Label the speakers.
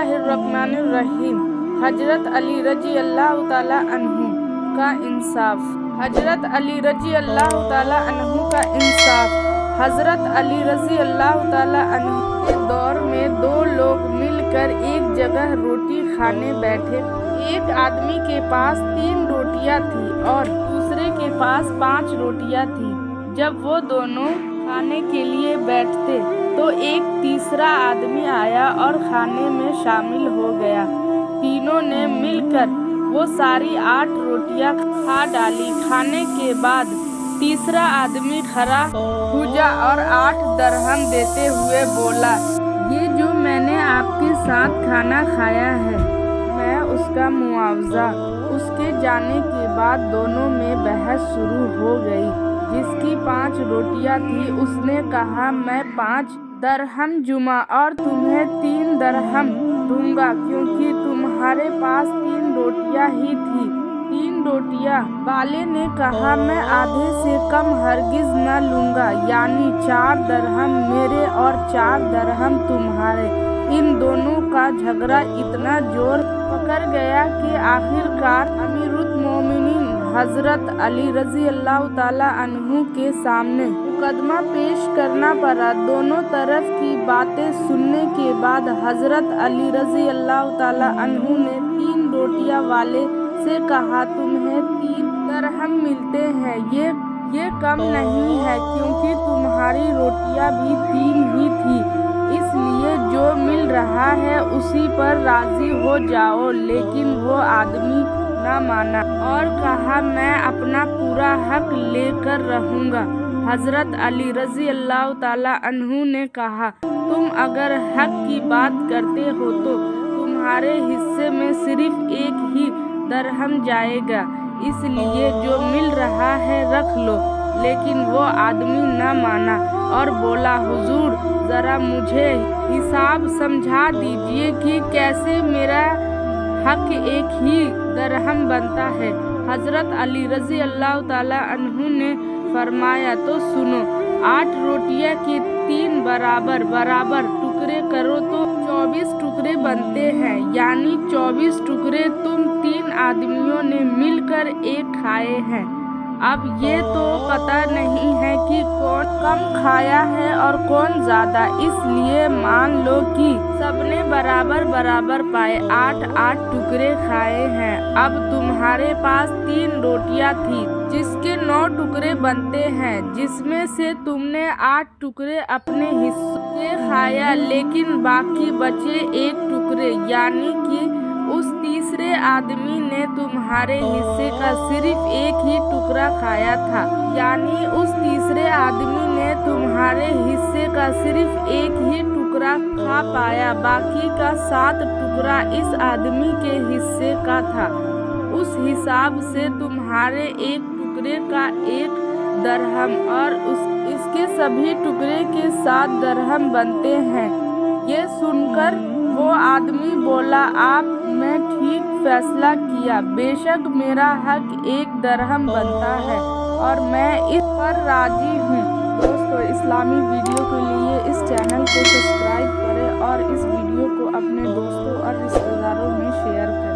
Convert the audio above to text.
Speaker 1: बिस्मिल्लाहिर्रहमानिर्रहीम। हजरत अली रजी अल्लाह ताला अन्हु का इंसाफ। हजरत अली रजी अल्लाह ताला अन्हु का इंसाफ। हजरत अली रजी अल्लाह ताला अन्हु के दौर में दो लोग मिलकर एक जगह रोटी खाने बैठे। एक आदमी के पास 3 रोटियां थी और दूसरे के पास 5 रोटियां थी। जब वो दोनों खाने के लिए बैठते तो एक तीसरा आदमी आया और खाने में शामिल हो गया। तीनों ने मिलकर वो सारी 8 रोटियां खा डाली। खाने के बाद तीसरा आदमी खड़ा हुआ और 8 दरहम देते हुए बोला, ये जो मैंने आपके साथ खाना खाया है मैं उसका मुआवजा। उसके जाने के बाद दोनों में बहस शुरू हो गई। जिसकी 5 रोटियां थी उसने कहा, मैं 5 दरहम जुमा और तुम्हें 3 दरहम दूंगा, क्योंकि तुम्हारे पास 3 रोटियां ही थी। 3 रोटियां वाले ने कहा, मैं आधे से कम हरगिज न लूंगा, यानी 4 दरहम मेरे और 4 दरहम तुम्हारे। इन दोनों का झगड़ा इतना जोर पकड़ गया कि आखिरकार अमीरुल मोमिनीन हजरत अली रजी अल्लाह ताला अन्हु के सामने मुकदमा पेश करना पड़ा। दोनों तरफ की बातें सुनने के बाद हजरत अली रजी अल्लाह ताला अन्हु ने 3 रोटियां वाले से कहा, तुम्हें 3 दरहम मिलते हैं, ये कम नहीं है, क्योंकि तुम्हारी रोटियां भी 3 ही थी, इसलिए जो मिल रहा है उसी पर राजी हो जाओ। लेकिन वो आदमी न माना और कहा, मैं अपना पूरा हक लेकर रहूंगा। हजरत अली रजी अल्लाह ताला अन्हु ने कहा, तुम अगर हक की बात करते हो तो तुम्हारे हिस्से में सिर्फ 1 ही दरहम जाएगा, इसलिए जो मिल रहा है रख लो। लेकिन वो आदमी न माना और बोला, हुजूर जरा मुझे हिसाब समझा दीजिए कि कैसे मेरा हक 1 ही दरहम बनता है। हजरत अली रजी अल्लाह ताला अन्हु ने फरमाया, तो सुनो, 8 रोटियां के 3 बराबर टुकड़े करो तो 24 टुकड़े बनते हैं, यानी 24 टुकड़े तुम 3 आदमियों ने मिलकर एक खाए हैं। अब ये तो पता नहीं है कि कौन कम खाया है और कौन ज्यादा, इसलिए मान लो कि सबने बराबर पाए, 8 टुकड़े खाए हैं। अब तुम्हारे पास 3 रोटियां थी जिसके 9 टुकड़े बनते हैं, जिसमें से तुमने 8 टुकड़े अपने हिस्से खाया, लेकिन बाकी बचे 1 टुकड़े, यानी कि उस तीसरे आदमी ने तुम्हारे हिस्से का सिर्फ 1 ही टुकड़ा खाया था, यानी उस तीसरे आदमी ने तुम्हारे हिस्से का सिर्फ 1 ही टुकड़ा खा पाया, बाकी का 7 टुकड़ा इस आदमी के हिस्से का था। उस हिसाब से तुम्हारे 1 टुकड़े का 1 दरहम और इसके सभी टुकड़े के 7 दरहम बनते हैं। ये सुनकर वो आदमी बोला, मैं ठीक फैसला किया, बेशक मेरा हक 1 दरहम बनता है और मैं इस पर राजी हूँ। दोस्तों, इस्लामी वीडियो के लिए इस चैनल को सब्सक्राइब करें और इस वीडियो को अपने दोस्तों और रिश्तेदारों में शेयर करें।